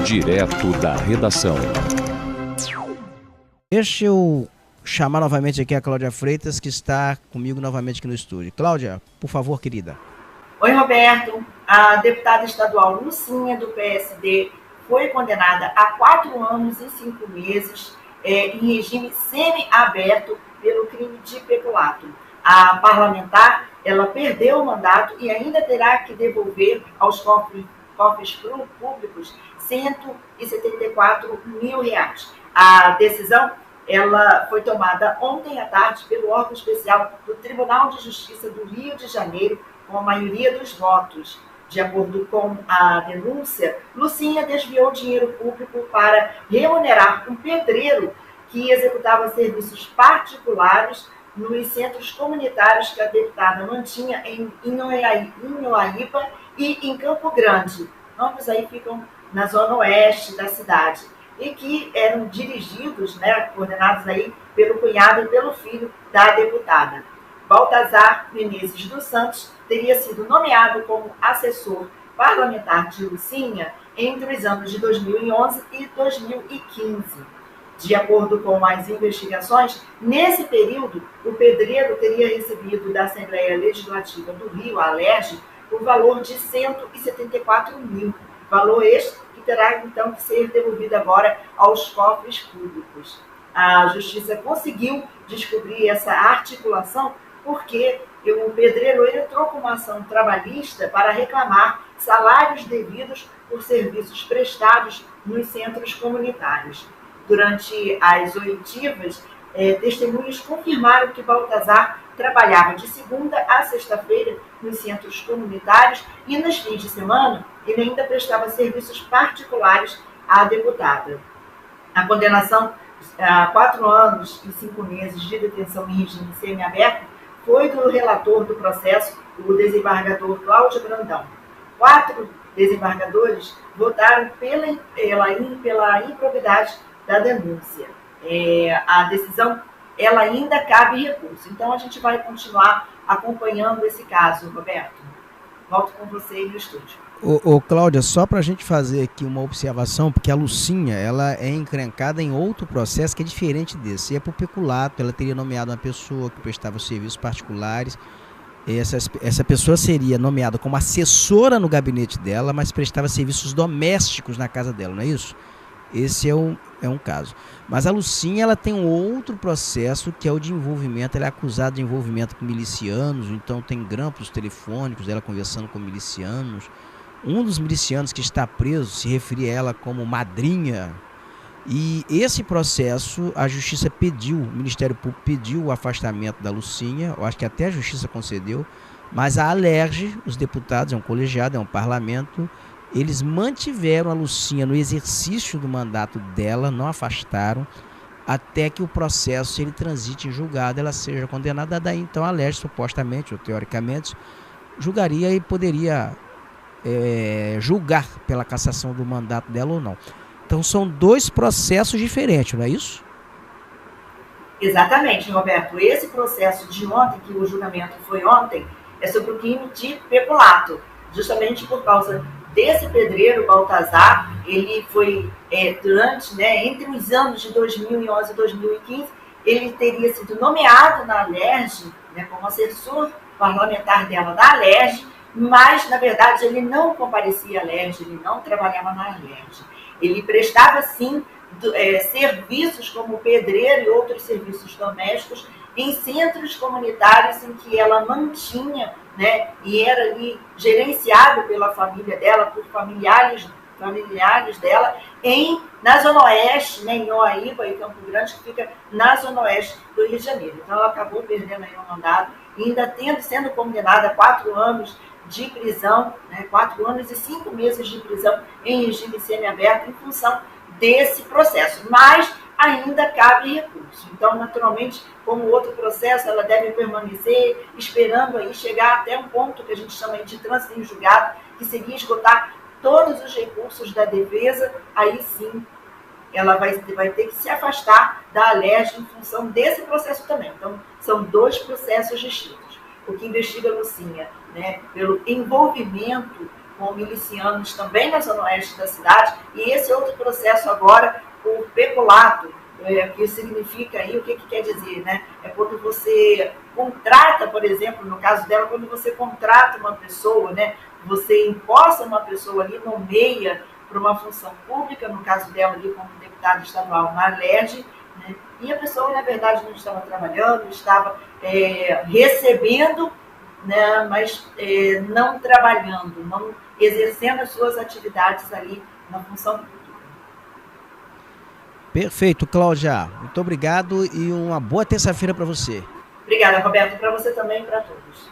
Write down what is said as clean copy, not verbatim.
Direto da redação. Deixa eu chamar novamente aqui a Cláudia Freitas, que está comigo novamente aqui no estúdio. Cláudia, por favor, querida. Oi, Roberto. A deputada estadual Lucinha, do PSD, foi condenada a 4 anos e 5 meses em regime semi-aberto pelo crime de peculato. A parlamentar, ela perdeu o mandato e ainda terá que devolver aos cofres públicos R$ 174 mil. A decisão ela foi tomada ontem à tarde pelo órgão especial do Tribunal de Justiça do Rio de Janeiro, com a maioria dos votos. De acordo com a denúncia, Lucinha desviou dinheiro público para remunerar um pedreiro que executava serviços particulares nos centros comunitários que a deputada mantinha em Inoaíba e em Campo Grande. Ambos aí ficam na zona oeste da cidade. E que eram dirigidos, coordenados aí pelo cunhado e pelo filho da deputada. Baltazar Menezes dos Santos teria sido nomeado como assessor parlamentar de Lucinha entre os anos de 2011 e 2015. De acordo com as investigações, nesse período, o pedreiro teria recebido da Assembleia Legislativa do Rio, a ALERJ, o valor de 174 mil. Valor este que terá, então, que ser devolvido agora aos cofres públicos. A Justiça conseguiu descobrir essa articulação porque o pedreiro entrou com uma ação trabalhista para reclamar salários devidos por serviços prestados nos centros comunitários. Durante as oitivas, testemunhas confirmaram que Baltazar trabalhava de segunda a sexta-feira nos centros comunitários e nos fins de semana ele ainda prestava serviços particulares à deputada. A condenação a 4 anos e 5 meses de detenção em regime semiaberto foi do relator do processo, o desembargador Cláudio Brandão. 4 desembargadores votaram pela improbidade da denúncia. A decisão ela ainda cabe recurso. Então, a gente vai continuar acompanhando esse caso, Roberto. Volto com você no estúdio. Cláudia, só para a gente fazer aqui uma observação, porque a Lucinha ela é encrencada em outro processo que é diferente desse. É por peculato, ela teria nomeado uma pessoa que prestava serviços particulares. Essa pessoa seria nomeada como assessora no gabinete dela, mas prestava serviços domésticos na casa dela, não é isso? Esse é um caso. Mas a Lucinha ela tem um outro processo que é o de envolvimento. Ela é acusada de envolvimento com milicianos, então tem grampos telefônicos dela conversando com milicianos. Um dos milicianos que está preso se referia a ela como madrinha. E esse processo, a Justiça pediu, o Ministério Público pediu o afastamento da Lucinha, eu acho que até a Justiça concedeu, mas a ALERJ, os deputados, é um colegiado, é um parlamento, eles mantiveram a Lucinha no exercício do mandato dela, não afastaram, até que o processo, ele transite em julgado, ela seja condenada. Daí então a ALERJ, supostamente, ou teoricamente, julgaria e poderia julgar pela cassação do mandato dela ou não. Então são 2 processos diferentes, não é isso? Exatamente, Roberto. Esse processo de ontem, que o julgamento foi ontem, é sobre o crime de peculato, justamente por causa desse pedreiro, Baltazar. Ele foi, entre os anos de 2011 e 2015, ele teria sido nomeado na ALERJ, como assessor parlamentar dela da ALERJ, mas, na verdade, ele não comparecia à ALERJ, ele não trabalhava na ALERJ. Ele prestava, sim, serviços como pedreiro e outros serviços domésticos em centros comunitários em que ela mantinha, e era ali gerenciado pela família dela, por familiares dela, na Zona Oeste, em Inoaíba e Campo Grande, que fica na Zona Oeste do Rio de Janeiro. Então, ela acabou perdendo aí o mandato, e ainda sendo condenada a 4 anos de prisão, 4 anos e 5 meses de prisão em regime semiaberto em função desse processo. Mas ainda cabe recurso. Então, naturalmente, como outro processo, ela deve permanecer esperando aí chegar até um ponto que a gente chama de trânsito em julgado, que seria esgotar todos os recursos da defesa. Aí sim, ela vai ter que se afastar da ALERJ em função desse processo também. Então, são 2 processos distintos. O que investiga a Lucinha, pelo envolvimento com milicianos também na zona oeste da cidade, e esse outro processo agora por peculato, que significa aí, o que quer dizer, né? É quando você contrata, por exemplo, no caso dela, quando você contrata uma pessoa, né? Você imposta uma pessoa ali, nomeia para uma função pública, no caso dela ali como deputada estadual na Alerj, né? E a pessoa, na verdade, não estava trabalhando, estava recebendo, né? Mas não trabalhando, não exercendo as suas atividades ali na função pública. Perfeito, Cláudia. Muito obrigado e uma boa terça-feira para você. Obrigada, Roberto, para você também e para todos.